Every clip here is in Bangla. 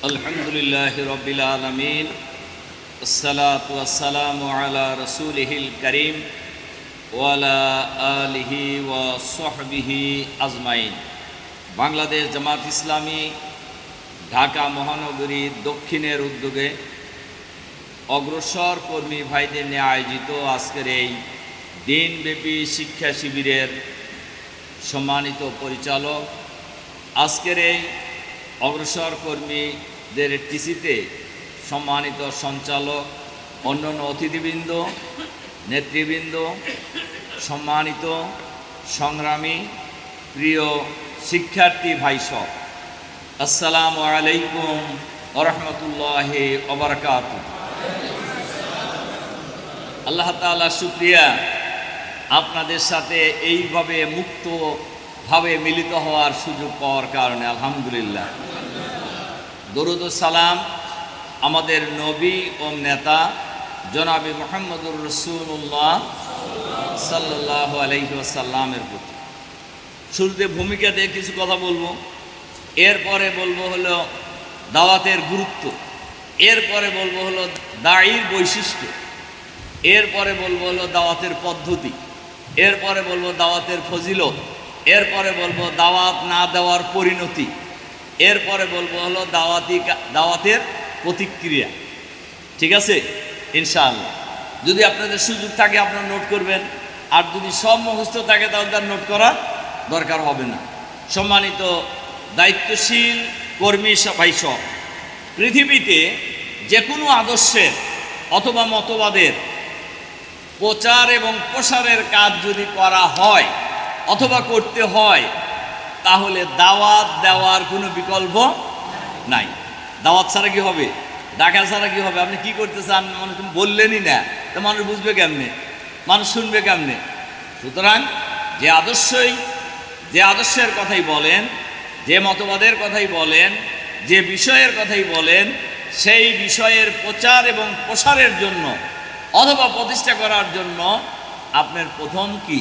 আলহামদুলিল্লাহ রব্বিল আলামিন আসসালাতু ওয়াসসালামু আলা রাসূলিহিল কারীম ওয়া আলা আলিহি ওয়া সাহবিহি আজমাইন। বাংলাদেশ জামাত ইসলামী ঢাকা মহানগরী দক্ষিণের উদ্যোগে অগ্রসর কর্মী ভাইদের নিয়ে আয়োজিত আজকের এই দিনব্যাপী শিক্ষা শিবিরের সম্মানিত পরিচালক, আজকের এই অগ্রসর কর্মীদের টিসিতে সম্মানিত সঞ্চালক, অন্যান্য অতিথিবৃন্দ, নেতৃবৃন্দ, সম্মানিত সংগ্রামী প্রিয় শিক্ষার্থী ভাইসব, আসসালামু আলাইকুম ওয়া রাহমাতুল্লাহি ওয়া বারাকাতুহু। আল্লাহ তাআলা শুকরিয়া আপনাদের সাথে এইভাবে মুক্তভাবে মিলিত হওয়ার সুযোগ পাওয়ার কারণে। আলহামদুলিল্লাহ। দরুদ ও সালাম আমাদের নবী ও নেতা জনাবে মুহাম্মদুর রাসূলুল্লাহ সাল্লাল্লাহু আলাইহি ওয়াসাল্লামের প্রতি। শুরুতে ভূমিকা দিয়ে কিছু কথা বলবো, এরপরে বলবো হলো দাওয়াতের গুরুত্ব, এরপরে বলবো হলো দায়ীর বৈশিষ্ট্য, এরপরে বলবো হলো দাওয়াতের পদ্ধতি, এরপরে বলবো দাওয়াতের ফজিলত, এরপরে বলবো দাওয়াত না দেওয়ার পরিণতি, এরপরে বলবো হলো দাওয়াতের প্রতিক্রিয়া। ঠিক আছে ইনশাআল্লাহ। যদি আপনাদের সুযোগ থাকে আপনারা নোট করবেন, আর যদি সব মুখস্থ থাকে তাহলে তার নোট করার দরকার হবে না। সম্মানিত দায়িত্বশীল কর্মী ভাইসব, পৃথিবীতে যে কোনো আদর্শের অথবা মতবাদের প্রচার এবং প্রসারের কাজ যদি করা হয় অথবা করতে হয়, তাহলে দাওয়াত দেওয়ার কোনো বিকল্প নাই। দাওয়াত ছাড়া কি হবে? ডাকা ছাড়া কি হবে? আপনি কি করতে চান মানুষ বললেনই না, তো মানুষ বুঝবে কেমনে, মানুষ শুনবে কেমনে? সুতরাং যে আদর্শের কথাই বলেন, যে মতবাদের কথাই বলেন, যে বিষয়ের কথাই বলেন, সেই বিষয়ের প্রচার এবং প্রসারের জন্য অথবা প্রতিষ্ঠা করার জন্য আপনার প্রথম কি?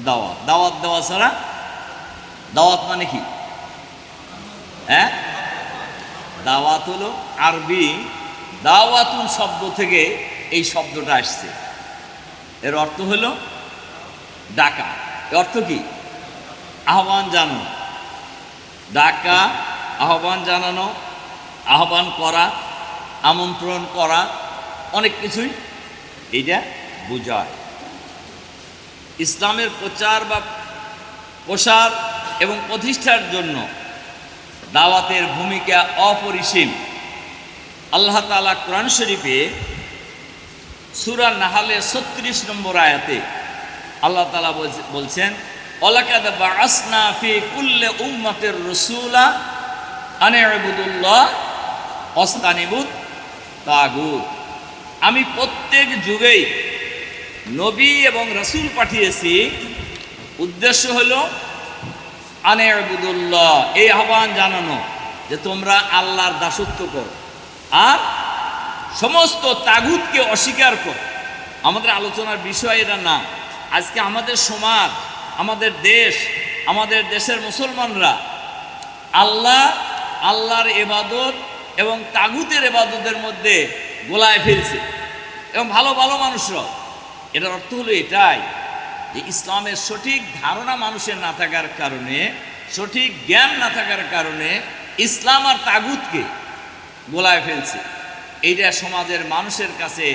দাওয়াত। দাওয়াত দেওয়া ছাড়া, দাওয়াত মানে কি? হ্যাঁ, দাওয়াত হলো আরবি দাওয়াতুন শব্দ থেকে এই শব্দটা আসছে। এর অর্থ হলো ডাকা। এর অর্থ কি? আহ্বান জানানো। ডাকা, আহ্বান জানানো, আহ্বান করা, আমন্ত্রণ করা, অনেক কিছুই এইটা বোঝায়। ইসলামের প্রচার বা প্রসার এবং প্রতিষ্ঠার জন্য দাওয়াতের ভূমিকা অপরিসীম। আল্লাহ তাআলা কোরআন শরীফে সূরা নাহলের 36 নম্বর আয়াতে আল্লাহ তাআলা বলছেন, ওয়ালাকাদ বাআসনা ফি কুল্লি উম্মাতির রাসূলা আন ইবুদুল্লাহ ওয়াস্তানিবুত তাগুত। আমি প্রত্যেক যুগেই নবী এবং রাসূল পাঠিয়েছি, উদ্দেশ্য হলো আন ইবুদুল্লাহ, এই আহ্বান জানানো যে তোমরা আল্লাহর দাসত্ব করো আর সমস্ত তাগুতকে অস্বীকার করো। আমাদের আলোচনার বিষয় এটা না। আজকে আমাদের সমাজ, আমাদের দেশ, আমাদের দেশের মুসলমানরা আল্লাহর ইবাদত এবং তাগুতের ইবাদতের মধ্যে গোলায় ফেলছে, এবং ভালো ভালো মানুষরা। এটার অর্থ হলো এটাই যে ইসলামের সঠিক ধারণা মানুষের না থাকার কারণে, সঠিক জ্ঞান না থাকার কারণে ইসলাম আর তাগুতকে গোলায় ফেলছে। এইটা সমাজের মানুষের কাছে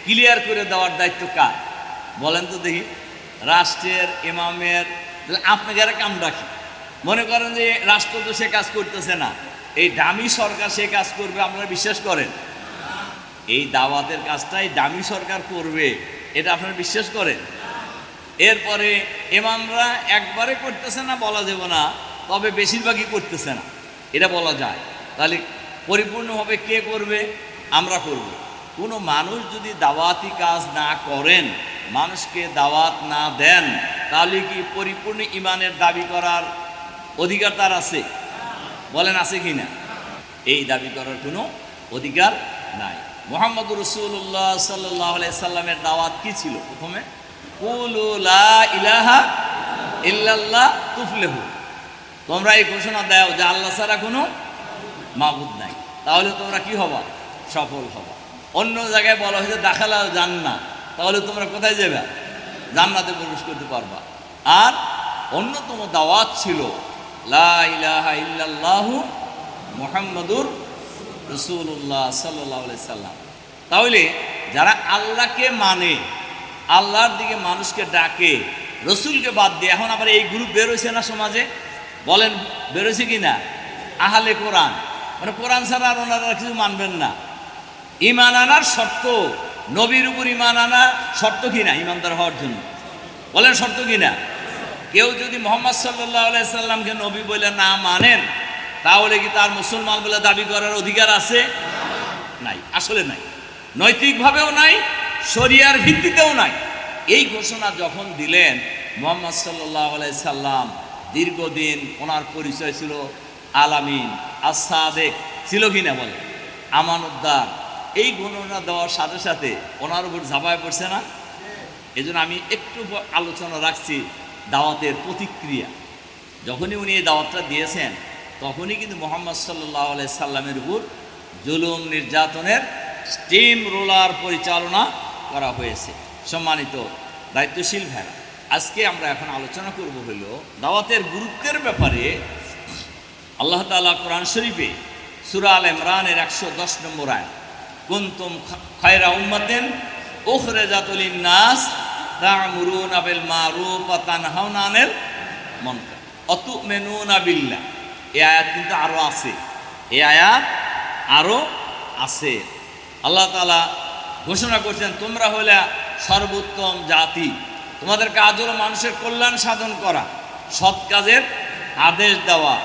ক্লিয়ার করে দেওয়ার দায়িত্ব কার বলেন তো দেখি? রাষ্ট্রের, ইমামের। আপনাকে আর কাম রাখি, মনে করেন যে রাষ্ট্র তো সে কাজ করতেছে না, এই দামি সরকার সে কাজ করবে, আপনারা বিশ্বাস করেন? এই দাওয়াতের কাজটাই দামি সরকার করবে, এটা আপনারা বিশ্বাস করেন? এরপরে ইমামরা একবারে করতেছে না বলা যাবে না, তবে বেশিরভাগই করতেছে না এটা বলা যায়। তাহলে পরিপূর্ণভাবে কে করবে? আমরা করব। কোনো মানুষ যদি দাওয়াতি কাজ না করেন, মানুষকে দাওয়াত না দেন, তাহলে কি পরিপূর্ণ ইমানের দাবি করার অধিকার তার আছে? বলেন আছে কি না? এই দাবি করার কোনো অধিকার নাই। মুহাম্মদুর রাসূলুল্লাহ সাল্লাল্লাহু আলাইহি সাল্লামের দাওয়াত কি ছিল? প্রথমে কুলু লা ইলাহা ইল্লাল্লাহ তুফলিহু, তোমরা এই ঘোষণা দাও যে আল্লাহ ছাড়া কোনো মাবুদ নাই, তাহলে তোমরা কি হবা? সফল হবা। অন্য জায়গায় বলা হয়েছে দাখালা জান্নাত, তাহলে তোমরা কোথায় যাবে? জান্নাতে প্রবেশ করতে পারবা। আর অন্যতম দাওয়াত ছিল লা ইলাহা ইল্লাল্লাহু মুহাম্মাদুর রাসূলুল্লাহ সাল্লাল্লাহু আলাইহি সাল্লাম। তাহলে যারা আল্লাহকে মানে, আল্লাহর দিকে মানুষকে ডাকে, রসুলকে বাদ দিয়ে, এখন আবার এই গ্রুপ বেরোইছে না সমাজে, বলেন বেরোইছে কি না? আহলে কোরআন, মানে কোরআন ছাড়া আর ওনারা কিছু মানবেন না। ঈমান আনার শর্ত, নবীর উপর ঈমান আনা শর্ত কিনা ঈমানদার হওয়ার জন্য? বলেন শর্ত কিনা? কেউ যদি মুহাম্মদ সাল্লাল্লাহু আলাইহি সাল্লামকে নবী বলে না মানেন, তাহলে কি তার মুসলমান বলে দাবি করার অধিকার আছে? নাই, আসলে নাই, নৈতিকভাবেও নাই, শরিয়ার ভিত্তিতেও নাই। এই ঘোষণা যখন দিলেন মুহাম্মদ সাল্লাল্লাহু আলাইহি সাল্লাম, দীর্ঘদিন ওনার পরিচয় ছিল আলামিন, আস-সাদিক, ছিল কিনা বলে আমানতদার। এই গণনা দেওয়ার সাথে সাথে ওনার উপর ঝাঁপায় পড়ছে না? এই জন্য আমি একটু আলোচনা রাখছি দাওয়াতের প্রতিক্রিয়া। যখনই উনি এই দাওয়াতটা দিয়েছেন, তখনই কিন্তু মুহাম্মদ সাল্লাল্লাহু আলাইহি সাল্লামের উপর জুলুম নির্যাতনের স্টিম রোলার পরিচালনা করা হয়েছে। সম্মানিত দায়িত্বশীল ভাইরা, আজকে আমরা এখন আলোচনা করব হইল দাওয়াতের গুরুত্বের ব্যাপারে। আল্লাহ তাআলা কোরআন শরীফে সূরা আল ইমরানের 110 নম্বর আয়াত, কুনতুম খায়রা উম্মাতিন উখরিজাত লিন-নাস তা'মুরুনা বিল মারুফ ওয়া তানহাউনা আনিল মুনকার ওয়া তু'মিনুনা বিল্লাহ। এই আয়াত কিন্তু আরও আছে, এই আয়াত আরও আছে। আল্লাহ তাআলা ঘোষণা করছেন, তোমরা হলে সর্বোত্তম জাতি, তোমাদের কাজ হলো মানুষের কল্যাণ সাধন করা, সৎ কাজের আদেশ দেওয়া,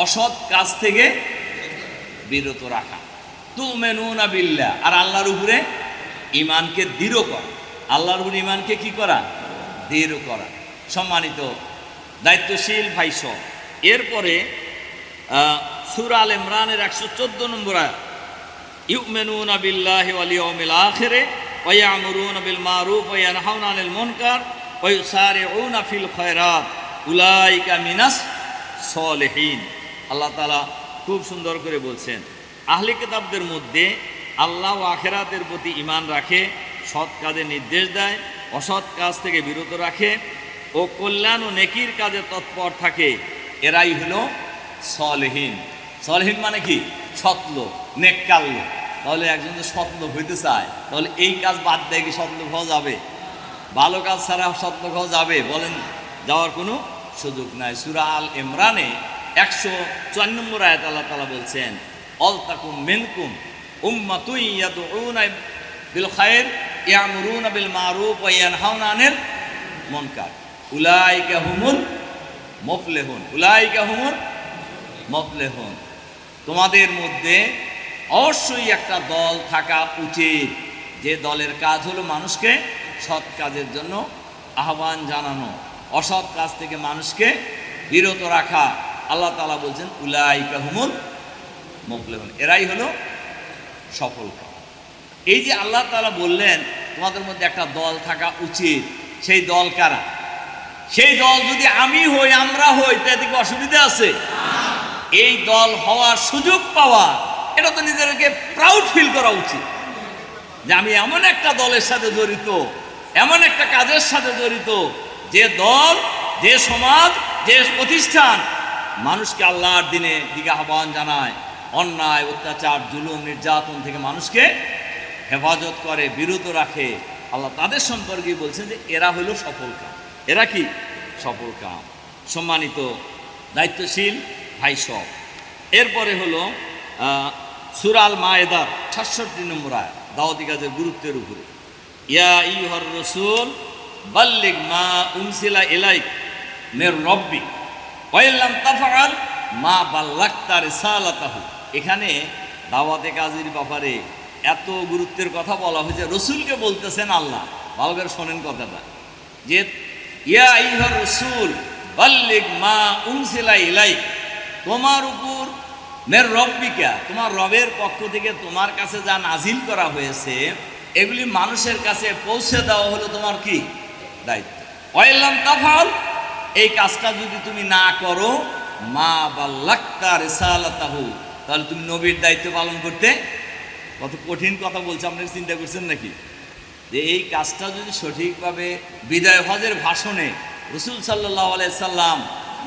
অসৎ কাজ থেকে বিরত রাখা। তু'মিনুনা বিল্লাহ, আর আল্লাহর উপরে ঈমানকে দৃঢ় করা। আল্লাহর উপরে ঈমানকে কি করা? দৃঢ় করা। সম্মানিত দায়িত্বশীল ভাইসব, এরপরে সূরা আল ইমরানের 114 নম্বর আয়াত, ইউমিনুনা বিল্লাহি ওয়াল ইয়াউমিল আখিরে ওয়া ইয়ামুরুনা বিল মারুফ ওয়া ইয়ানহাউনা আনিল মুনকার ওয়া ইউসারিউনা ফিল খায়রাত উলাইকা মিনাস সলিহিন। আল্লাহ তাআলা খুব সুন্দর করে বলছেন, আহলে কিতাবদের মধ্যে আল্লাহ ও আখিরাতের প্রতি ঈমান রাখে, সৎ কাজে নির্দেশ দেয়, অসৎ কাজ থেকে বিরত রাখে ও কল্যাণ ও নেকির কাজে তৎপর থাকে, এরাই হলো সলিহিন। সলিহিন মানে কি? সৎ লোক, নেককার লোক। তাহলে একজন যদি সৎ লোক হইতে চায়, তাহলে এই কাজ বাদ দিয়ে কি সৎ লোক হওয়া যাবে? ভালো কাজ ছাড়া সৎ লোক হওয়া যাবে? বলেন, যাওয়ার কোনো সুযোগ নাই। সূরা আল ইমরানে 104 নম্বর আয়াত আল্লাহ তাআলা বলছেন, অলতাকুম মিনকুম উম্মাতুন ইয়াদউনা বিল খায়র ইয়ামুরুনা বিল মারুফ ওয়া ইয়ানহাউনা আনিল মুনকার উলাইকা হুমুল মুফলিহুন। উলাইকা হুমুল মুফলিহুন। তোমাদের মধ্যে অবশ্যই একটা দল থাকা উচিত, যে দলের কাজ হলো মানুষকে সৎ কাজের জন্য আহ্বান জানানো, অসৎ কাজ থেকে মানুষকে বিরত রাখা। আল্লাহ তাআলা বলছেন উলাইকা হুমুল মুফলিহুন, এরাই হলো সফল। এই যে আল্লাহ তাআলা বললেন তোমাদের মধ্যে একটা দল থাকা উচিত, সেই দল কারা? সেই দল যদি আমি হই, আমরা হই, তাতে কি অসুবিধা আছে? এই দল হওয়ার সুযোগ পাওয়া, এটা তো নিজেদেরকে প্রাউড ফিল করা উচিত যে আমি এমন একটা দলের সাথে জড়িত, এমন একটা কাজের সাথে জড়িত, যে দল, যে সমাজ, যে প্রতিষ্ঠান মানুষকে আল্লাহর দিকে আহ্বান জানায়, অন্যায় অত্যাচার জুলুম নির্যাতন থেকে মানুষকে হেফাজত করে, বিরত রাখে। আল্লাহ তাদের সম্পর্কে বলছেন যে এরা হলো সফল কাম। এরা কি? সফল কাম। সম্মানিত দায়িত্বশীল ভাই সব, এরপরে হলো সূরা আল মায়েদার 66 নম্বর আয়াত, দাওয়াতি কাজের গুরুত্বের উপরে। ইয়া আইয়ুহার রাসূল বাল্লিগ মা উনসিলা ইলাইক মির রাব্বিক ওয়া ইল্লাম তাফআল মা বাল্লাগতা রিসালাতাহু। এখানে দাওয়াতে কাজের ব্যাপারে এত গুরুত্বের কথা বলা হয়েছে, রসুলকে বলতেছেন আল্লাহ। ভালো করে শোনেন কথাটা, যে ইয়া আইয়ুহার রাসূল বাল্লিগ মা উনসিলা ইলাইক, তোমার উপর মের রব্বিকা, তোমার রবের পক্ষ থেকে তোমার কাছে যা নাজিল করা হয়েছে, এগুলি মানুষের কাছে পৌঁছে দেওয়া হলো তোমার কি দায়িত্ব। ওয়া ইল্লাম তাফআল, এই কাজটা যদি তুমি না করো, মা বাল্লাগতা রিসালাতাহু, তাহলে তুমি নবীর দায়িত্ব পালন করতে, কত কঠিন কথা বলছে, আপনারা চিন্তা করছেন নাকি? যে এই কাজটা যদি সঠিকভাবে বিদায় হজের ভাষণে রসুল সাল্লাল্লাহু আলাইহি সাল্লাম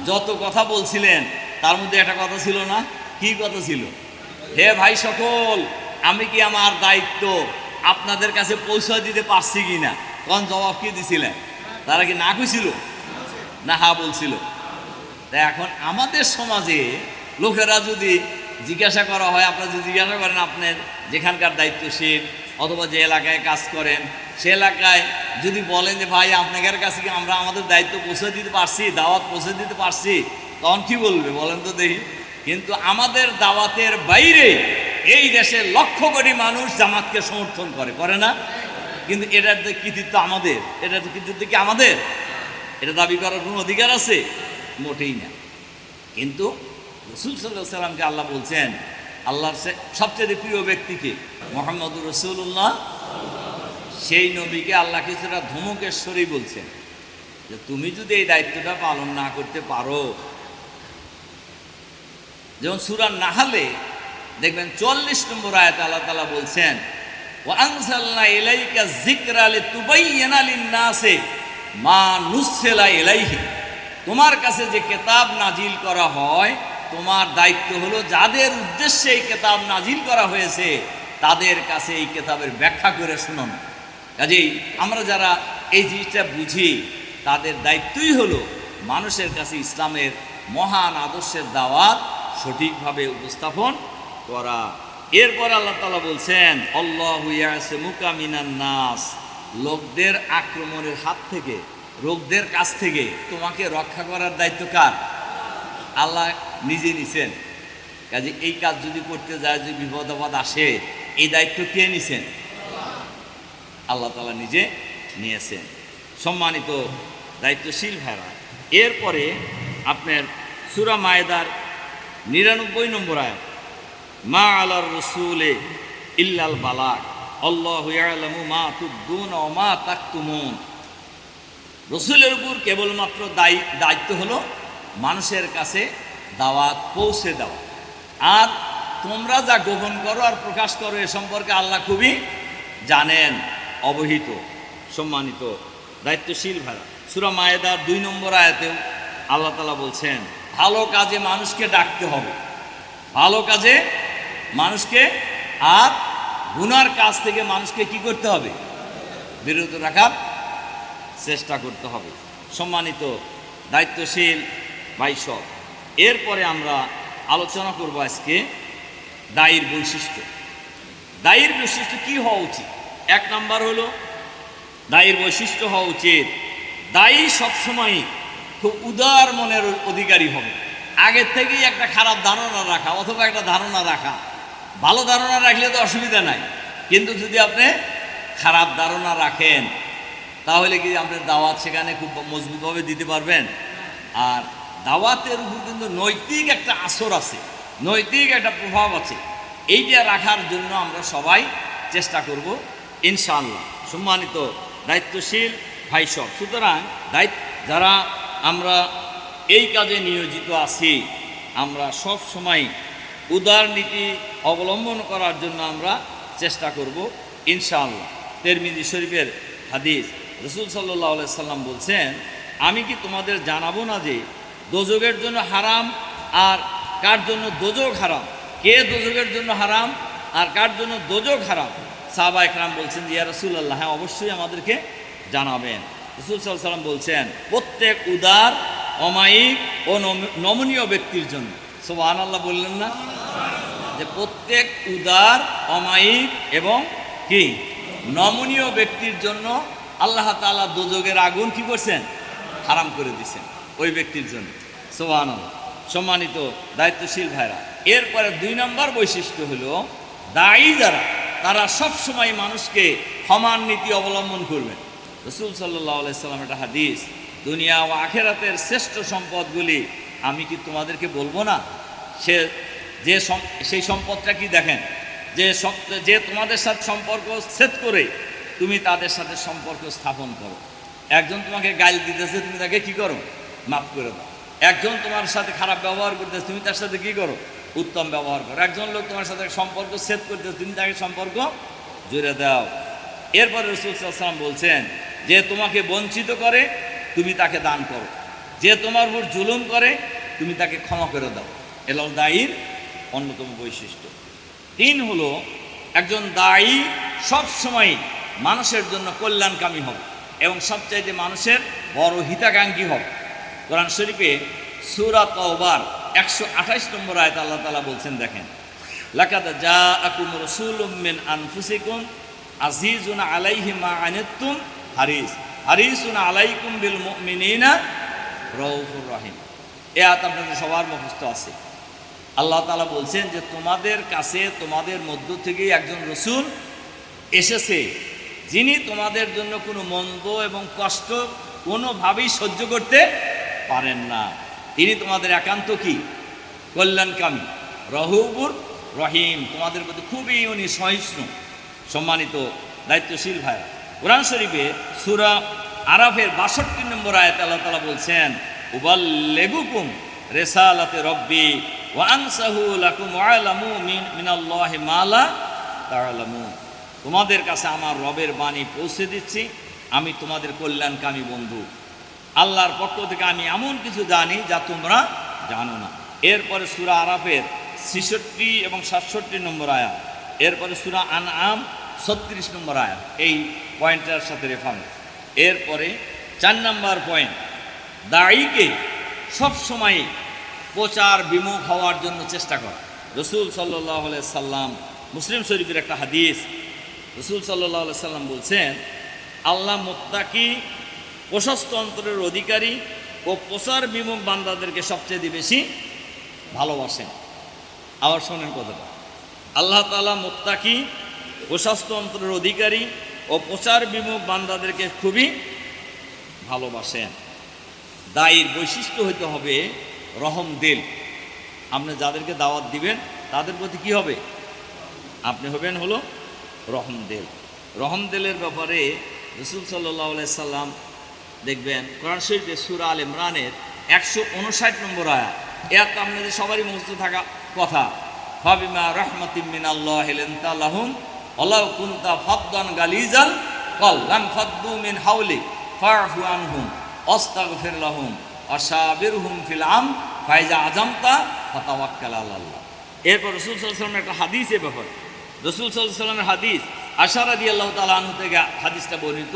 যত কথা বলছিলেন তার মধ্যে একটা কথা ছিল না? কি কথা ছিল? হে ভাই সকল, আমি কি আমার দায়িত্ব আপনাদের কাছে পৌঁছে দিতে পারছি কি না? তখন জবাব কি দিছিলেন? তারা কি না কইছিল না হা বলছিল? তাই এখন আমাদের সমাজে লোকেরা যদি জিজ্ঞাসা করা হয়, আপনারা যদি জিজ্ঞাসা করেন আপনার যেখানকার দায়িত্বশীল অথবা যে এলাকায় কাজ করেন সে এলাকায় যদি বলেন যে ভাই আপনাদের কাছে কি আমরা আমাদের দায়িত্ব পৌঁছে দিতে পারছি, দাওয়াত পৌঁছে দিতে পারছি, তখন কি বলবে বলেন তো দেখি? কিন্তু আমাদের দাওয়াতের বাইরে এই দেশে লক্ষ কোটি মানুষ জামাতকে সমর্থন করে না? কিন্তু এটার তো কৃতিত্ব আমাদের, এটার তো কৃতিত্ব কি আমাদের? এটা দাবি করার কোনো অধিকার আছে? মোটেই না। কিন্তু রাসূল সাল্লাল্লাহু আলাইহি সাল্লামকে আল্লাহ বলছেন, আল্লাহর সবচেয়ে প্রিয় ব্যক্তিকে মুহাম্মদুর রাসূলুল্লাহ, সেই নবীকে আল্লাহ কিছুটা ধমকেশ্বরী বলছেন যে তুমি যদি এই দায়িত্বটা পালন না করতে পারো, যেমন সূরা নাহলে দেখবেন ৪০ নম্বর আয়াতে আল্লাহ তাআলা বলছেন, ওয়া আনজালনা ইলাইকা যিকরা লিতুবাইয়িনা লিন-নাসি মা নুসিলা ইলাইহি, তোমার কাছে যে কিতাব নাজিল করা হয় তোমার দায়িত্ব হলো যাদের উদ্দেশ্যে এই কিতাব নাজিল করা হয়েছে তাদের কাছে এই কিতাবের ব্যাখ্যা করে শোনানো। কাজেই আমরা যারা এই জিনিসটা বুঝি তাদের দায়িত্বই হলো মানুষের কাছে ইসলামের মহান আদর্শের দাওয়াত সঠিকভাবে উপস্থাপন করা। এরপর আল্লাহ তাআলা বলছেন, আল্লাহু ইয়াসিমুকা মিনান নাস, লোকদের আক্রমণের হাত থেকে, লোকদের কাছ থেকে তোমাকে রক্ষা করার দায়িত্ব কার? আল্লাহ নিজে নিছেন। কাজে এই কাজ যদি করতে যায়, যদি বিপদ আপদ আসে, এই দায়িত্ব কে নিছেন? আল্লাহ তাআলা নিজে নিয়েছেন। সম্মানিত দায়িত্বশীল ভাইরা, এরপরে আপনার সূরা মায়েদার ৯৯ নম্বর আয়াত, মা আলার রাসূলে ইল্লাল বালাগ আল্লাহু ইয়ালামু মা তুবদুনা ওয়া মা তাকতুমুন, রসুলের উপর কেবলমাত্র দায়িত্ব হলো মানুষের কাছে দাওয়াত পৌঁছে দেওয়া, আর তোমরা যা গোপন করো আর প্রকাশ করো এ সম্পর্কে আল্লাহ খুবই জানেন, অবহিত। সম্মানিত দায়িত্বশীল ভাইরা, সূরা মায়েদার ২ নম্বর আয়াতেও আল্লাহ তাআলা বলছেন, ভালো কাজে মানুষকে ডাকতে হবে, ভালো কাজে মানুষকে, আর গুনার কাজ থেকে মানুষকে কি করতে হবে? বিরত রাখার চেষ্টা করতে হবে। সম্মানিত দায়িত্বশীল ভাই সব, এরপরে আমরা আলোচনা করব আজকে দায়ীর বৈশিষ্ট্য। দায়ীর বৈশিষ্ট্য কি হওয়া উচিত? ১ নাম্বার হলো দায়ীর বৈশিষ্ট্য হওয়া উচিত, দায়ী সবসময় খুব উদার মনের অধিকারী হবে। আগের থেকেই একটা খারাপ ধারণা রাখা অথবা একটা ধারণা রাখা, ভালো ধারণা রাখলে তো অসুবিধা নাই, কিন্তু যদি আপনি খারাপ ধারণা রাখেন তাহলে কি আপনার দাওয়াত সেখানে খুব মজবুতভাবে দিতে পারবেন? আর দাওয়াতের উপর কিন্তু নৈতিক একটা আসর আছে, নৈতিক একটা প্রভাব আছে, এইটা রাখার জন্য আমরা সবাই চেষ্টা করব ইনশাআল্লাহ। সম্মানিত দায়িত্বশীল ভাই সব, সুতরাং যারা আমরা এই কাজে নিয়োজিত আছি, আমরা সব সময় উদার নীতি অবলম্বন করার জন্য আমরা চেষ্টা করব ইনশাআল্লাহ। তিরমিজি শরীফের হাদিস, রাসূল সাল্লাল্লাহু আলাইহি সাল্লাম বলছেন, আমি কি তোমাদের জানাবো না যে দোজখের জন্য হারাম আর কার জন্য দোজখ হারাম? কে দোজখের জন্য হারাম আর কার জন্য দোজখ হারাম? সাহাবা একরাম বলছেন, ইয়া রাসূলুল্লাহ, হ্যাঁ অবশ্যই আমাদেরকে জানাবেন। রাসূল সাল্লাল্লাহু আলাইহি সাল্লাম বলছেন, প্রত্যেক উদার, অমায়িক ও নমনীয় ব্যক্তির জন্য। সুবহানাল্লাহ বললেন না? যে প্রত্যেক উদার, অমায়িক এবং কি নমনীয় ব্যক্তির জন্য আল্লাহ তাআলা দোজখের আগুন কি করছেন? হারাম করে দিয়েছেন ওই ব্যক্তির জন্য। সুবহানাল্লাহ। সম্মানিত দায়িত্বশীল ভাইরা, এরপরে ২ নম্বর বৈশিষ্ট্য হলো দায়ী যারা, তারা সবসময় মানুষকে সমান নীতি অবলম্বন করবেন। রাসূল সাল্লাল্লাহু আলাইহি সাল্লাম একটা হাদিস, দুনিয়া ও আখিরাতের শ্রেষ্ঠ সম্পদগুলি আমি কি তোমাদেরকে বলবো না? সেই সম্পদটা কি দেখেন, যে তোমাদের সাথে সম্পর্ক ছেদ করে তুমি তাদের সাথে সম্পর্ক স্থাপন করো। একজন তোমাকে গাল দিতেছে, তুমি তাকে কি করো? মাফ করে দাও। একজন তোমার সাথে খারাপ ব্যবহার করতেছে, তুমি তার সাথে কি করো? উত্তম ব্যবহার করো। একজন লোক তোমার সাথে সম্পর্ক ছেদ করতে, তুমি তাকে সম্পর্ক জুড়ে দাও। এরপরে রাসূল সাল্লাল্লাহু আলাইহি ওয়াসাল্লাম বলছেন যে তোমাকে বঞ্চিত করে তুমি তাকে দান করো, যে তোমার উপর জুলুম করে তুমি তাকে ক্ষমা করে দাও। এলো দায়ীর অন্যতম বৈশিষ্ট্য। 3 হলো একজন দায়ী সবসময় মানুষের জন্য কল্যাণকামী হবে এবং সবচাইতে মানুষের বড় হিতাকাঙ্ক্ষী হবে। কোরআন শরীফে সূরা তাওবার 128 নম্বর আয়াতে আল্লাহ তাআলা বলছেন, দেখেন, লাকাদ জাআকুম রাসূলুম মিন আনফুসিকুম আজিজুন আলাইহি মা আনিতুম হারিসুন আলাইকুম বিল মুমিনিনা রাউফুর রহিম। এই আয়াত আপনাদের সবার মুখস্থ আছে। আল্লাহ তাআলা বলছেন যে তোমাদের কাছে, তোমাদের মধ্য থেকেই একজন রসুল এসেছে, যিনি তোমাদের জন্য কোনো মন্দ এবং কষ্ট কোনোভাবেই সহ্য করতে পারেন না। তিনি তোমাদের একান্ত কি কল্যাণকামী, রউফুর রহিম, তোমাদের প্রতি খুবই উনি সহিষ্ণু। সম্মানিত দায়িত্বশীল ভাইরা, কোরআন শরীফে সূরা আরাফের 62 নম্বর আয়াতে আল্লাহ তাআলা বলছেন, উবাল্লিগুকুম রিসালাতি রব্বি ওয়া আনসাহু লাকুম ওয়া আলামু মিনাল্লাহি মা লা তা'লামুন। তোমাদের কাছে আমার রবের বাণী পৌঁছে দিচ্ছি, আমি তোমাদের কল্যাণকামী বন্ধু। আল্লাহর পক্ষ থেকে আমি এমন কিছু জানি যা তোমরা জানো না। এরপরে সূরা আরাফের 66 এবং 67 নম্বর আয়াত, এরপরে সূরা আনআম 36 নম্বর আয়াত, এই পয়েন্টটার সাথে রেফারেন্স। এরপরে 4 নম্বর পয়েন্ট, দায়ীকে সবসময় প্রচার বিমুখ হওয়ার জন্য চেষ্টা করা। রাসূল সাল্লাল্লাহু আলাইহি সাল্লাম, মুসলিম শরীফের একটা হাদিস, রাসূল সাল্লাল্লাহু আলাইহি সাল্লাম বলছেন, আল্লাহ মুত্তাকি, প্রশস্ত অন্তরের অধিকারী ও প্রচার বিমুখ বান্দাদেরকে সবচেয়ে বেশি ভালোবাসেন। আবার শোনেন কথাটা, আল্লাহ তাআলা মুত্তাকি, প্রশস্ত অন্তরের অধিকারী ও প্রচার বিমুখ বান্দাদেরকে খুবই ভালোবাসেন। দায়ীর বৈশিষ্ট্য হইতে হবে রহম দিল। আপনি যাদেরকে দাওয়াত দিবেন তাদের প্রতি কি হবে? আপনি হবেন হলো রহম দিল। রহম দিলের ব্যাপারে রাসূল সাল্লাল্লাহু আলাইহি সাল্লাম দেখবেন কোরআন শরীফে সূরা আল ইমরানের 159 নম্বর আয়াত, এত আপনাদের সবারই মুখস্থ থাকা কথা, ফাবিমা রাহমাতিম মিনাল্লাহি লিনতা লাহুম ওয়ালাউ কুনতা ফাদ্দান গালিজাল কলবান ফাদ্দু মিন হাওলিক ফা'ফু আনহুম আস্তাগফির লাহুম আশাবিরহুম ফিল আম ফাইজা আযামতা ফাতাওয়াক্কাল আলাল্লাহ। এরপর রাসূল সাল্লাল্লাহু আলাইহি ওয়াসাল্লামের একটা হাদিসের ব্যাপার, রাসূল সাল্লাল্লাহু আলাইহি ওয়াসাল্লামের হাদিস, আশা রাদিয়াল্লাহু তাআলা আনহু থেকে হাদিসটা বর্ণিত,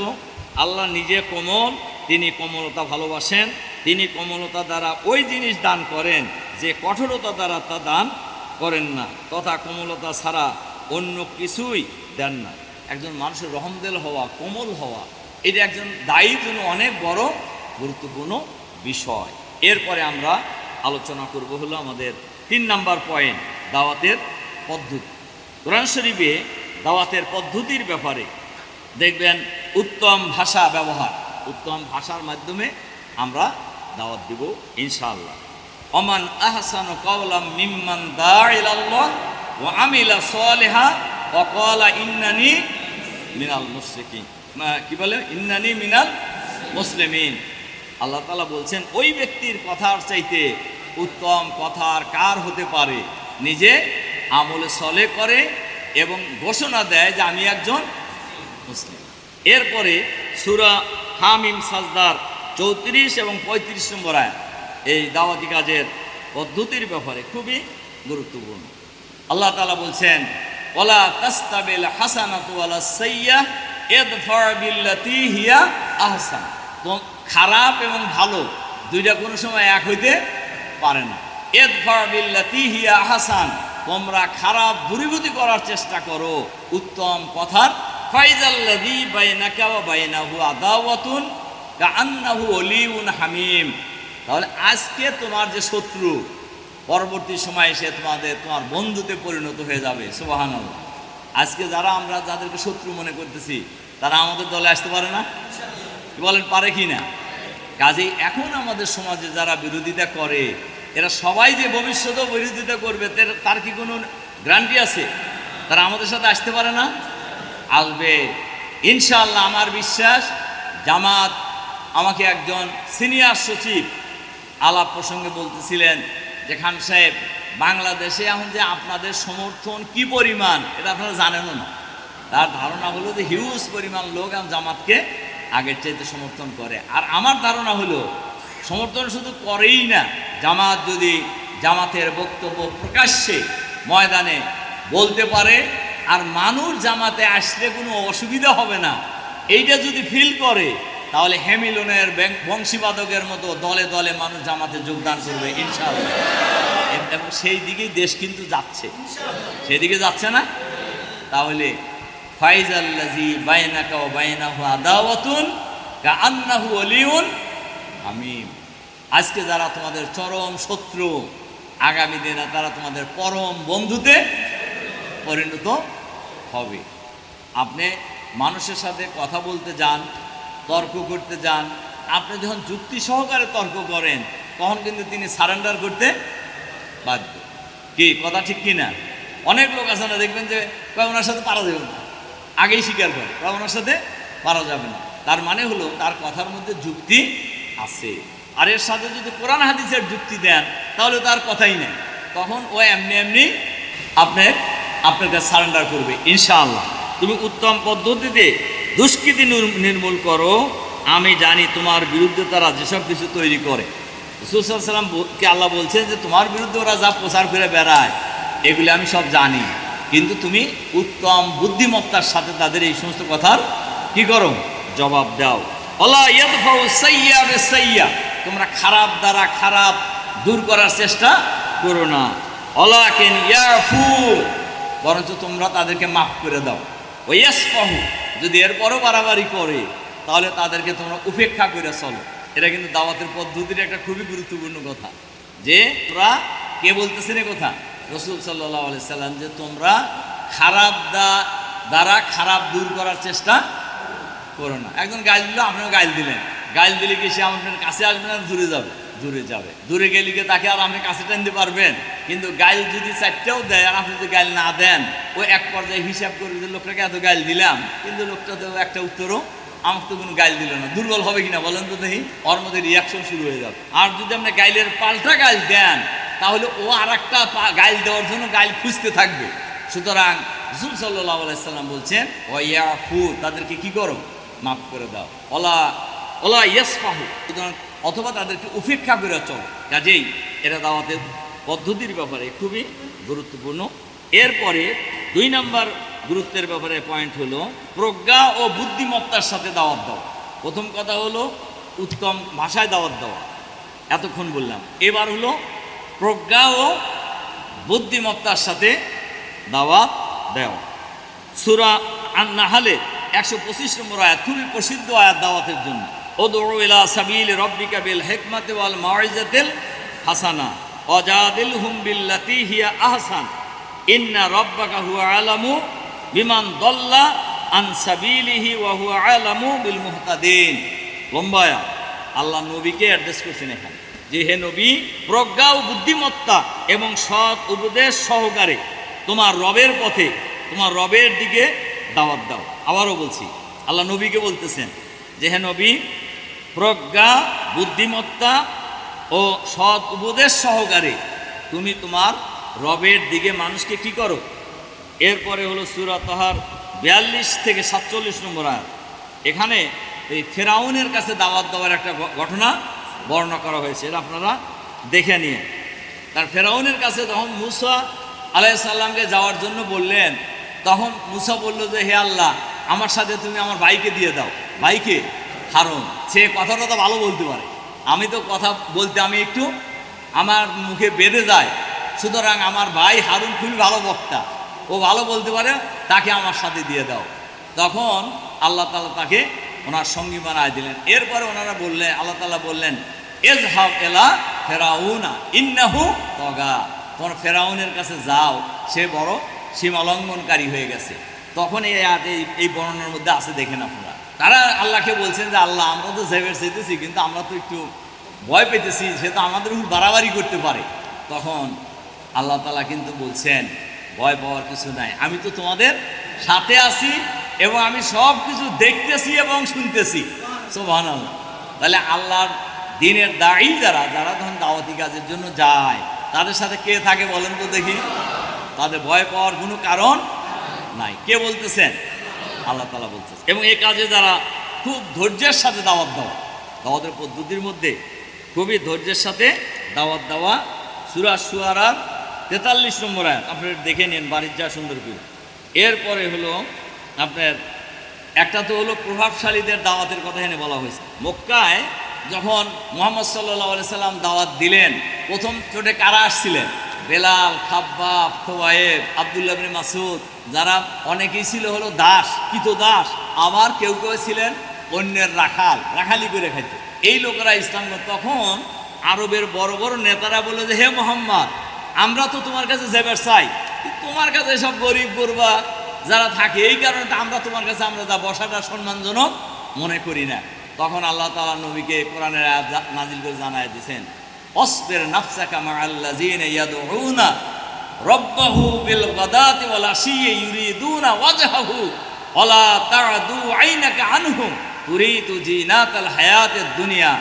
আল্লাহ নিজে কোমল, তিনি কোমলতা ভালোবাসেন, তিনি কোমলতা দ্বারা ওই জিনিস দান করেন যে কঠোরতা দ্বারা তা দান করেন না, তথা কোমলতা ছাড়া অন্য কিছুই দেন না। একজন মানুষের রহমদিল হওয়া, কোমল হওয়া, এটা একজন দায়ীর জন্য অনেক বড় গুরুত্বপূর্ণ বিষয়। এরপরে আমরা আলোচনা করব হলো আমাদের 3 নাম্বার পয়েন্ট, দাওয়াতের পদ্ধতি। কোরআন শরীফে দাওয়াতের পদ্ধতির ব্যাপারে দেখবেন উত্তম ভাষা ব্যবহার, উত্তম ভাষার মাধ্যমে আমরা দাওয়াত দিব ইনশাআল্লাহ। ওমান আহসানু কাওলাম মিম্মান দাআ ইলাল্লাহ ওয়া আমিলা সালিহা ওয়া ক্বালা ইন্নানি মিনাল মুশরিকিন। কি বলে? ইন্নানি মিনাল মুসলিমিন। আল্লাহ তাআলা বলছেন ওই ব্যক্তির কথার চাইতে উত্তম কথা আর কার হতে পারে, নিজে আমলে সলে করে এবং ঘোষণা দেয় যে আমি একজন মুসলিম। এরপরে সূরা হামিম সাজদার 34 এবং 35 নম্বর আয়াত, এই দাওয়াতি কাজের পদ্ধতির ব্যাপারে খুবই গুরুত্বপূর্ণ। আল্লাহ তাআলা বলছেন, ওয়ালা তাস্তাবিল হাসানাতু ওয়ালা সাইয়্যাহ ইদফা বিল্লাতী হিয়া আহসান। তো খারাপ এবং ভালো দুইটা কোনো সময় এক হইতে পারে না। ইদফা বিল্লাতী হিয়া আহসান, তোমরা খারাপ দূরীভূত করার চেষ্টা করো উত্তম কথার। ফাইজাল্লাযী বাইনাকা ওয়া বাইনাহু আদাওয়াতুন কাআন্নাহু ওয়ালিয়ুন হামীম। তাহলে আজকে তোমার যে শত্রু পরবর্তী সময়ে সে তোমার বন্ধুতে পরিণত হয়ে যাবে। সুবহানাল্লাহ। আজকে যারা আমরা যাদেরকে শত্রু মনে করতেছি তারা আমাদের দলে আসতে পারে না, বলেন পারে কি না? কাজেই এখন আমাদের সমাজে যারা বিরোধিতা করে এরা সবাই যে ভবিষ্যতেও বিরোধিতা করবে তার কি কোনো গ্যারান্টি আছে? তারা আমাদের সাথে আসতে পারে না? আসবে ইনশাআল্লাহ। আমার বিশ্বাস, জামাত আমাকে একজন সিনিয়র সচিব আলাপ প্রসঙ্গে বলতেছিলেন যে খান সাহেব বাংলাদেশে এখন যে আপনাদের সমর্থন কি পরিমাণ এটা আপনারা জানেনও না। তার ধারণা হলো যে হিউজ পরিমাণ লোক এখন জামাতকে আগের চাইতে সমর্থন করে। আর আমার ধারণা হলো সমর্থন শুধু করেই না, জামাত যদি জামাতের বক্তব্য প্রকাশ্যে ময়দানে বলতে পারে আর মানুষ জামাতে আসলে কোনো অসুবিধা হবে না, এইটা যদি ফিল করে, তাহলে হ্যামিলনের বংশীবাদকের মতো দলে দলে মানুষ জামাতে যোগদান করবে ইনশাআল্লাহ। এবং সেই দিকেই দেশ কিন্তু যাচ্ছে, সেদিকে যাচ্ছে না? তাহলে ফাইজাল্লাজি বাইনাকা ওয়া বাইনাহু আদাওয়াতুন কাআন্নাহু ওয়ালিউন হামীম। আজকে যারা তোমাদের চরম শত্রু, আগামী দিনে তারা তোমাদের পরম বন্ধুতে পরিণত হবে। আপনি মানুষের সাথে কথা বলতে যান, তর্ক করতে যান, আপনি যখন যুক্তি সহকারে তর্ক করেন তখন কিন্তু তিনি সারেন্ডার করতে বাধ্য। কি কথা ঠিক কি না? অনেক লোক আছে না, দেখবেন যে ওনার সাথে পারা যাবে না, আগেই স্বীকার করে ওনার সাথে পারা যাবে না। তার মানে হলো তার কথার মধ্যে যুক্তি আছে। আর এর সাথে যদি কোরআন হাদিসের যুক্তি দেন তাহলে তার কথাই নেই, তখন ও এমনি এমনি আপনার কাছে সারেন্ডার করবে ইনশাআল্লাহ। তুমি উত্তম পদ্ধতিতে দুষ্কৃতি নির্মূল করো, আমি জানি তোমার বিরুদ্ধে তারা যেসব কিছু তৈরি করে। রাসূল সাল্লাল্লাহু আলাইহি ওয়াসাল্লামকে আল্লাহ বলছেন যে তোমার বিরুদ্ধে ওরা যা প্রচার করে বেড়ায় এগুলি আমি সব জানি, কিন্তু তুমি উত্তম বুদ্ধিমত্তার সাথে তাদের এই সমস্ত কথার কি করো? জবাব দাও। আল্লাহ ইয়াদফাউ সাইয়্যা বিসাইয়্যা, তোমরা খারাপ দ্বারা খারাপ দূর করার চেষ্টা করো না। ওয়ালাকিন ইয়াফু, বরঞ্চ তোমরা তাদেরকে মাফ করে দাও। ওয়াসফাহু, যদি এরপরও বাড়াবাড়ি করে তাহলে তাদেরকে তোমরা উপেক্ষা করে চলো। এটা কিন্তু দাওয়াতের পদ্ধতির একটা খুবই গুরুত্বপূর্ণ কথা, যে তোমরা কে বলতেছেন এ কথা? রাসূল সাল্লাল্লাহু আলাইহি সাল্লাম, যে তোমরা খারাপ দ্বারা খারাপ দূর করার চেষ্টা করো না। একজন গাইল দিল, আপনিও গাইল দিলেন, গাইল দিলে কি সে আপনার কাছে আসবে না দূরে যাবে? দূরে যাবে। দূরে গেলে কি তাকে আর আপনি কাছে টানতে পারবেন? কিন্তু গাইল যদি চারটেও দেয় আর আপনি যদি গাইল না দেন, ওই এক পর্যায়ে হিসাব করবে যে লোকটাকে এত গাইল দিলাম, কিন্তু লোকটা তো একটা উত্তরও আমার তো কোনো গাইল দিল না, দুর্বল হবে কিনা বলেন তো দেখি? ওর মধ্যে রিয়াকশন শুরু হয়ে যাবে। আর যদি আপনি গাইলের পাল্টা গাইল দেন তাহলে ও আর একটা গাইল দেওয়ার জন্য গাইল খুঁজতে থাকবে। সুতরাং রাসূল সাল্লাল্লাহু আলাইহি সাল্লাম বলছেন ওয়াইয়াফু, তাদেরকে কি করো? মাফ করে দাও। ওলা ইয়াসফাহু, সুতরাং অথবা তাদেরকে উপেক্ষা করে চলো। কাজেই এটা দাওয়াতের পদ্ধতির ব্যাপারে খুবই গুরুত্বপূর্ণ। এরপরে 2 নম্বর গুরুত্বের ব্যাপারে পয়েন্ট হলো প্রজ্ঞা ও বুদ্ধিমত্তার সাথে দাওয়াত দেওয়া। প্রথম কথা হলো উত্তম ভাষায় দাওয়াত দেওয়া, এতক্ষণ বললাম। এবার হলো প্রজ্ঞা ও বুদ্ধিমত্তার সাথে দাওয়াত দেওয়া। সূরা আন-নাহলে 125 নম্বর আয়াত, খুবই প্রসিদ্ধ আয়াত দাওয়াতের জন্য। উদউ ইলা সাবিলি রাব্বিকা বিল হিকমাতি ওয়াল মাউইজাতিল হাসানা ওয়াজাদিলহুম বিল্লাতী হিয়া আহসান ইন্না রাব্বাকা হুয়া আলামু বিমান দাল্লা আন সাবিলিহি ওয়া হুয়া আলামু বিল মুহতাদিন। লম্বায়া আল্লাহ নবীকে অ্যাড্রেস করছেন এখানে, যে হে নবী, প্রজ্ঞা ও বুদ্ধিমত্তা এবং সৎ উপদেশ সহকারে তোমার রবের পথে, তোমার রবের দিকে দাওয়াত দাও। আবারও বলছি, আল্লাহ নবীকে বলতেছেন যে হে নবী, প্রজ্ঞা, বুদ্ধিমত্তা ও সৎ উপদেশ সহকারে তুমি তোমার রবের দিকে মানুষকে কি করো। এরপরে হলো সূরা তাহার 42 থেকে 47 নম্বর আয়াত। এখানে এই ফেরাউনের কাছে দাওয়াত দেওয়ার একটা ঘটনা বর্ণনা করা হয়েছে, এটা আপনারা দেখে নিয়ে। তার ফেরাউনের কাছে যখন মুসা আলাইহিস সালামকে যাওয়ার জন্য বললেন, তখন মুসা বলল যে হে আল্লাহ, আমার সাথে তুমি আমার ভাইকে দিয়ে দাও। ভাইকে? হারুন। সে কথাটা তো ভালো বলতে পারে, আমি তো কথা বলতে আমি একটু আমার মুখে বেঁধে যায়, সুতরাং আমার ভাই হারুন খুবই ভালো বক্তা, ও ভালো বলতে পারে, তাকে আমার সাথে দিয়ে দাও। তখন আল্লাহ তাআলা তাকে ওনার সঙ্গী বানায় দিলেন। এরপরে ওনারা বললেন, আল্লাহ তাআলা বললেন ইযহাব ইলা ফিরাউনা ইন্নাহু তাগা, তোমরা ফেরাউনের কাছে যাও, সে বড় সীমালঙ্ঘনকারী হয়ে গেছে। তখন এই বর্ণনার মধ্যে আছে, দেখেন আপনারা, তারা আল্লাহকে বলছেন যে আল্লাহ, আমরা তো জেবের চাইতেছি, কিন্তু আমরা তো একটু ভয় পেতেছি, সে তো আমাদের উপর বাড়াবাড়ি করতে পারে। তখন আল্লাহ তাআলা কিন্তু বলছেন ভয় পাওয়ার কিছু নাই, আমি তো তোমাদের সাথে আছি এবং আমি সব কিছু দেখতেছি এবং শুনতেছি। সুবহানাল্লাহ। তাহলে আল্লাহর দ্বীনের দায়ী যারা তখন দাওয়াতি কাজের জন্য যায়, তাদের সাথে কে থাকে বলেন তো দেখি? তাদের ভয় পাওয়ার কোনো কারণ নাই। কে বলতেছেন? আল্লাহ তাআলা বলতেছেন। এবং এই কাজে যারা খুব ধৈর্যের সাথে দাওয়াত দেওয়া, দাওয়াতের পদ্ধতির মধ্যে খুবই ধৈর্যের সাথে দাওয়াত দেওয়া। সূরা শুআরার 43 নম্বর আয়াত আপনারা দেখে নিন বাড়ির যা সুন্দর করে। এরপরে হলো আপনার একটা তো হলো প্রভাবশালীদের দাওয়াতের কথা এনে বলা হয়েছে। মক্কায় যখন মুহাম্মদ সাল্লাল্লাহু আলাইহি সাল্লাম দাওয়াত দিলেন, প্রথম চোটে কারা আসছিলেন? বেলাল, খাব্বাব, খুবাইব, আব্দুল্লাহ ইবনে মাসউদ, যারা অনেকেই ছিল হলো দাস, কৃতদাস, আবার কেউ কেউ ছিলেন অন্যের রাখালি করে খাইত। এই লোকেরা ইসলাম, তখন আরবের বড় বড় নেতারা বলে যে হে মুহাম্মদ, আমরা তো তোমার কাছে যাবার চাই, তোমার কাছে সব গরিব গুরবা যারা থাকে, এই কারণে আমরা তোমার কাছে আমরা যা বসাটা সম্মানজনক মনে করি না। তখন আল্লাহ তাআলা নবীকে কোরআনের আয়াত নাজিল করে জানায় দিয়েছেন, অসবির নাফসাকা মাআল্লাযীনা ইয়াদউনা রাব্বাহু বিল গাদাতি ওয়াল আশিয়্যি ইউরিদুনা ওয়াজহাহু ওয়ালা তা'দু আইনাকা আনহুম তুরিদু জিনাতাল হায়াতিদ দুনিয়া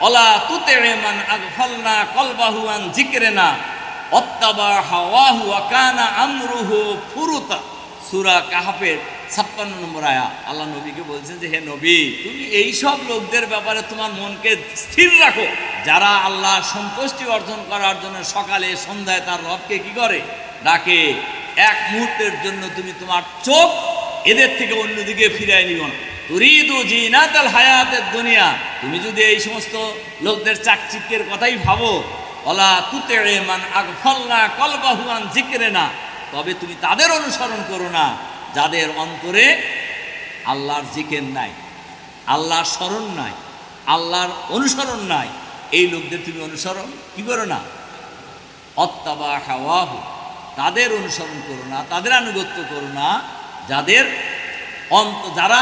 ওয়ালা তুতি' মান আগফালনা কলবাহু আন যিকরিনা ওয়াত্তাবা হাওয়াহু ওয়া কানা আমরুহু ফুরুতা। সূরা কাহফের 56 নম্বর আয়াত। আল্লাহ নবীকে বলছেন যে হে নবী, তুমি এই সব লোকদের ব্যাপারে তোমার মনকে স্থির রাখো, যারা আল্লাহর সন্তুষ্টি অর্জন করার জন্য সকালে সন্ধ্যায় তার রবকে কি করে? ডাকে। এক মুহূর্তের জন্য তুমি তোমার চোখ এদের থেকে অন্যদিকে ফিরিয়ে নিও না। তুরিদু জিনাতাল হায়াতের দুনিয়া, তুমি যদি এই সমস্ত লোকদের চাকচিক্যের কথাই ভাবো, ওয়ালা তুতি' মান আগফালনা কলবাহু আন যিকরিনা, তবে তুমি তাদের অনুসরণ করো না যাদের অন্তরে আল্লাহর জিকির নাই, আল্লাহর স্মরণ নাই, আল্লাহর অনুসরণ নাই। এই লোকদের তুমি অনুসরণ কি করো না? অত্তাবা হাওয়াহু, তাদের অনুসরণ করো না, তাদের আনুগত্য করো না, যারা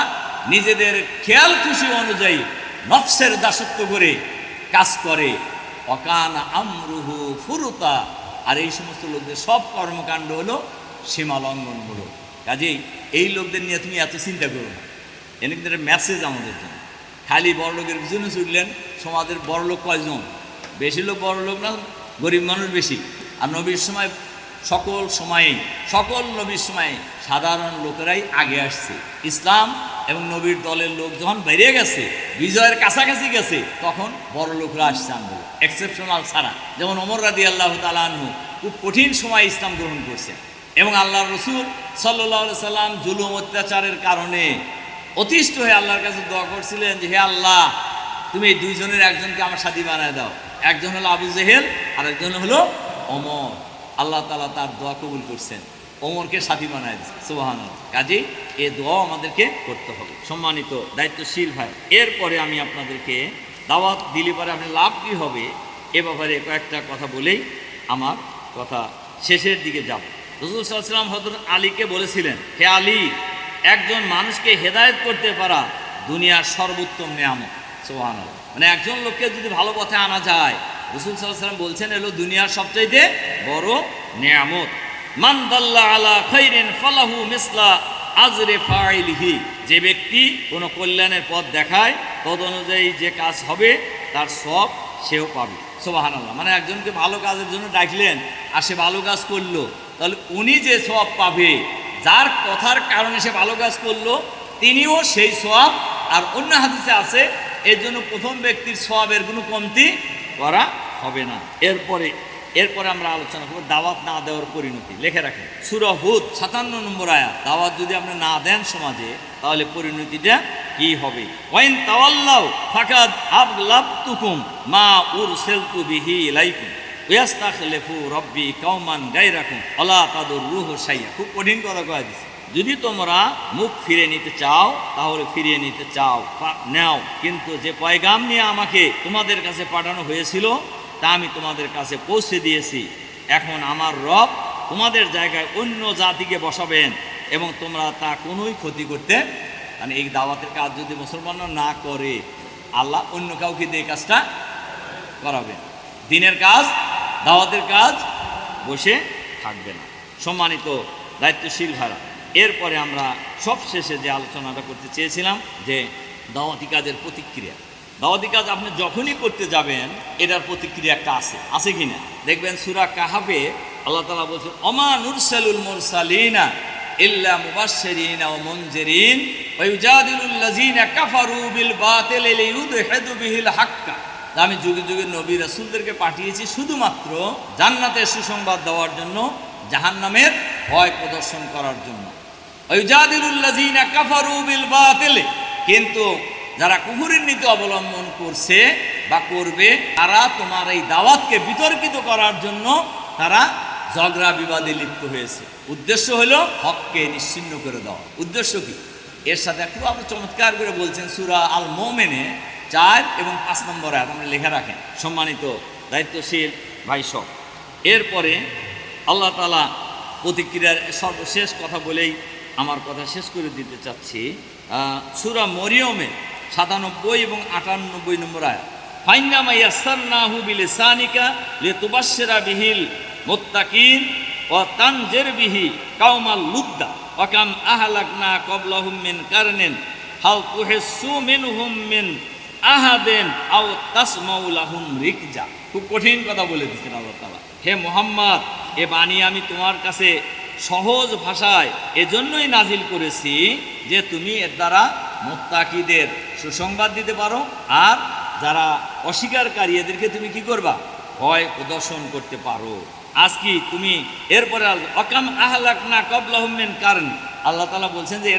নিজেদের খেয়াল খুশি অনুযায়ী নফসের দাসত্ব করে কাজ করে। ওয়াকানা আমরুহু ফুরুতা, আর এই সমস্ত লোকদের সব কর্মকাণ্ড হলো সীমা লঙ্ঘনমূলক। কাজেই এই লোকদের নিয়ে তুমি এত চিন্তা করো না। এর কিন্তু একটা মেসেজ আমাদের জন্য। খালি বড়লোকের পিছনে ছুটলেন, সমাজের বড়লোক কয়জন? বেশি লোক বড়লোক না, গরিব মানুষ বেশি। আর নবীর সময় সকল নবীর সময় সাধারণ লোকেরাই আগে আসছে। ইসলাম এবং নবীর দলের লোক যখন বেরিয়ে গেছে, বিজয়ের কাছাকাছি গেছে, তখন বড় লোকরা আসছে আন্দোলন, এক্সেপশনাল ছাড়া। যেমন ওমর রাদিয়াল্লাহু তাআলা আনহু খুব কঠিন সময় ইসলাম গ্রহণ করছে, এবং আল্লাহর রাসূল সাল্লাল্লাহু আলাইহি সাল্লাম জুলুম অত্যাচারের কারণে অতিষ্ঠ হয়ে আল্লাহর কাছে দোয়া করছিলেন যে হে আল্লাহ, তুমি এই দুইজনের একজনকে আমার সাথী বানায় দাও। একজন হলো আবু জেহেল, আর একজন হলো ওমর। আল্লাহ তাআলা তার দোয়া কবুল করছেন, ওমরকে সাথী বানায় দিচ্ছেন। সুবহানাল্লাহ। কাজেই এই দোয়া আমাদেরকে করতে হবে। সম্মানিত দায়িত্বশীল ভাই, এরপরে আমি আপনাদেরকে দাওয়াত দিলে পরে আপনি লাভ কী হবে এ ব্যাপারে কয়েকটা কথা বলেই আমার কথা শেষের দিকে যাব। রাসূল সাল্লাল্লাহু আলাইহি ওয়াসাল্লাম হযরত আলীকে বলেছিলেন, হে আলী, একজন মানুষকে হেদায়েত করতে পারা দুনিয়ার সর্বোত্তম নিয়ামত। সুবহানাল্লাহ। মানে একজন লোককে যদি ভালো পথে আনা যায়, রাসূল সাল্লাল্লাহু আলাইহি ওয়াসাল্লাম বলছেন এলো দুনিয়ার সবচাইতে বড় নিয়ামত। মান দাল্লা আলা খাইরিন ফালাহু মিসলা আজরে ফাইলিহি, যে ব্যক্তি কোনো কল্যাণের পথ দেখায় তদ অনুযায়ী যে কাজ হবে তার সব সেও পাবে। সুবহানাল্লাহ। মানে একজনকে ভালো কাজের জন্য ডাকলেন আর সে ভালো কাজ করলো, তাহলে উনি যে সওয়াব পাবে, যার কথার কারণে সে ভালো কাজ করলো তিনিও সেই সওয়াব। আর অন্য হাদিসে আছে এর জন্য প্রথম ব্যক্তির সওয়াবের কোনো কমতি করা হবে না। এরপরে আমরা আলোচনা করব দাওয়াত না দেওয়ার পরিণতি। লিখে রাখেন সূরা হুদ 57 নম্বর আয়াত। দাওয়াত যদি আপনি না দেন সমাজে, তাহলে পরিণতিটা কি হবে? ওয়াইন তাওয়াল্লাউ ফাকাদ আবলাগতুকুম মা উরসিলতু বিহি ইলাইকুম ওয়াস্তাখলিফু রাব্বি কওমান গায়রাকুম আলা তাদুররুহু শাইআ। খুব কঠিন কথা কয়ে দিছে। যদি তোমরা মুখ ফিরে নিতে চাও তাহলে ফিরিয়ে নিতে চাও, নাও, কিন্তু যে পয়গাম নিয়ে আমাকে তোমাদের কাছে পাঠানো হয়েছিল তা আমি তোমাদের কাছে পৌঁছে দিয়েছি। এখন আমার রব তোমাদের জায়গায় অন্য জাতিকে বসাবেন এবং তোমরা তা কোনোই ক্ষতি করতে, মানে এই দাওয়াতের কাজ যদি মুসলমানরা না করে, আল্লাহ অন্য কাউকে দিয়ে কাজটা করাবেন। দিনের কাজ, দাওয়াতের কাজ বসে থাকবে না। সম্মানিত দায়িত্বশীল ভাইরা, এরপরে আমরা সবশেষে যে আলোচনাটা করতে চেয়েছিলাম যে দাওয়াতি কাজের প্রতিক্রিয়া। দাওয়াতি কাজ আপনি যখনই করতে যাবেন এটার প্রতিক্রিয়া একটা আছে কিনা দেখবেন। সূরা কাহাফে আল্লাহ তাআলা বলছেন, ওমা নুরসালুল মুরসালিনা ইল্লা মুবাশশিরিনা ওয়া মুনজিরিন ওয়া ইউজাদিলুল লাযিনা কাফারু বিল বাতিলি লিইউদহিদু বিহিল হাক্কা। আমি যুগে যুগে নবী রাসূলদেরকে পাঠিয়েছি শুধুমাত্র জান্নাতের সুসংবাদ দেওয়ার জন্য, জাহান্নামের ভয় প্রদর্শন করার জন্য। ওয়া ইউজাদিলুল লাযিনা কাফারু বিল বাতিলি, কিন্তু যারা কুফরের নীতি অবলম্বন করছে বা করবে তারা তোমার এই দাওয়াতকে বিতর্কিত করার জন্য তারা ঝগড়া বিবাদে লিপ্ত হয়েছে। উদ্দেশ্য হলো হককে নিশ্চিহ্ন করে দেওয়া। উদ্দেশ্য কি? এর সাথে একটু আপনি চমৎকার করে বলছেন সূরা আল মুমিনে 4 এবং 5 নম্বর আয়াত আপনি লেখা রাখেন সম্মানিত দায়িত্বশীল ভাই সব। এরপরে আল্লাহ তাআলা প্রতিক্রিয়ার সর্বশেষ কথা বলেই আমার কথা শেষ করে দিতে চাচ্ছি। সূরা মরিয়মে 97 এবং 98 নম্বর আয়াত, ফাইন্নামা ইয়াসসারনাহু বিলিসানিকা লিতুবাশশিরা বিহিল মুত্তাকিন ওয়া তানজির বিহি কাওমাল লুদ্দা ওয়া কাম আহলাকনা ক্বাবলাহুম মিন কারনিন হাল তুহিসসু মিনহুম মিন আহাদিন আও তাসমাউ লাহুম রিকজা। খুব কঠিন কথা বলে দিচ্ছেন আল্লাহ তাআলা। হে মুহাম্মদ, এ বাণী আমি তোমার কাছে সহজ ভাষায় এজন্যই নাজিল করেছি যে তুমি এর দ্বারা মুত্তাকিদের সুসংবাদ দিতে পারো, আর যারা অস্বীকারী এদেরকে তুমি কি করবা? ভয় প্রদর্শন করতে পারো। আজ কি তুমি এরপরে অকাম আহলাকনা ক্বাবলাহুম মিন কারন, আল্লাহ তাআলা বলছেন যে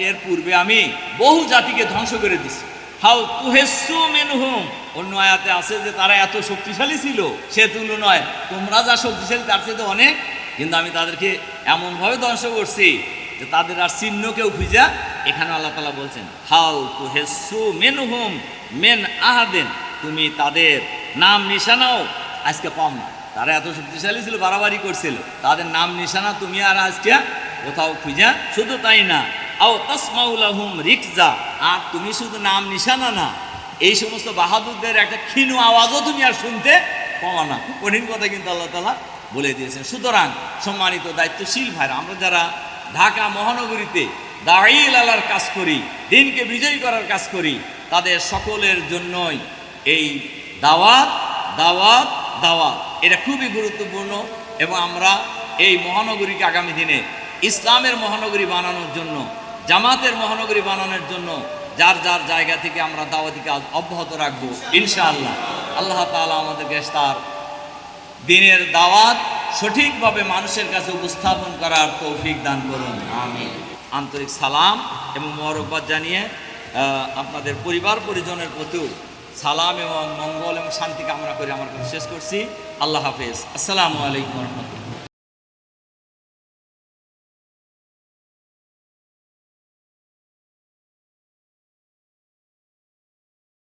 এর পূর্বে আমি বহু জাতিকে ধ্বংস করে দিছি। হাল তুহিসসু মিনহুম, অন্য আয়াতে আছে যে তারা এত শক্তিশালী ছিল সে তুলনায় তোমরা যা শক্তিশালী তার চেয়ে অনেক, কিন্তু আমি তাদেরকে এমনভাবে ধ্বংস করছি যে তাদের আর চিহ্ন কেউ খুঁজা। এখানে আল্লাহ তাআলা বলছেন হাল তুহিসসু মিনহুম মিন আহাদিন, তুমি তাদের নাম নিশানাও আজকে পাও না। তারা এত শক্তিশালী ছিল, বাড়াবাড়ি করছিল, তাদের নাম নিশানা তুমি আর আজকে কোথাও খুঁজা। শুধু তাই না, আও তাসমাউ লাহুম রিকজা, আর তুমি শুধু নাম নিশানা না, এই সমস্ত বাহাদুরদের একটা ক্ষীণ আওয়াজও তুমি আর শুনতে পাও না। খুব কঠিন কথা কিন্তু আল্লাহ তাআলা বলে দিয়েছেন। সুতরাং সম্মানিত দায়িত্বশীল ভাইরা, আমরা যারা ঢাকা মহানগরীতে দাঈল আলার কাজ করি, দিনকে বিজয়ী করার কাজ করি, তাদের সকলের জন্যই এই দাওয়াত দাওয়াত দাওয়াত এটা খুবই গুরুত্বপূর্ণ। এবং আমরা এই মহানগরীকে আগামী দিনে ইসলামের মহানগরী বানানোর জন্য, জামাতের মহানগরী বানানোর জন্য যার যার জায়গা থেকে আমরা দাওয়াতি কাজ অব্যাহত রাখবো ইনশাআল্লাহ। আল্লাহ তাআলা আমাদেরকে তার দিনের দাওয়াত সঠিকভাবে মানুষের কাছে উপস্থাপন করার তৌফিক দান করুন, আমিন। আন্তরিক সালাম এবং মোবারকবাদ জানিয়ে আপনাদের পরিবার পরিজনের প্রতিও সালাম এবং মঙ্গল এবং শান্তি কামনা করে আমার কথা শেষ করছি। আল্লাহ হাফেজ। আসসালামু আলাইকুম ওয়া রাহমাতুল্লাহ।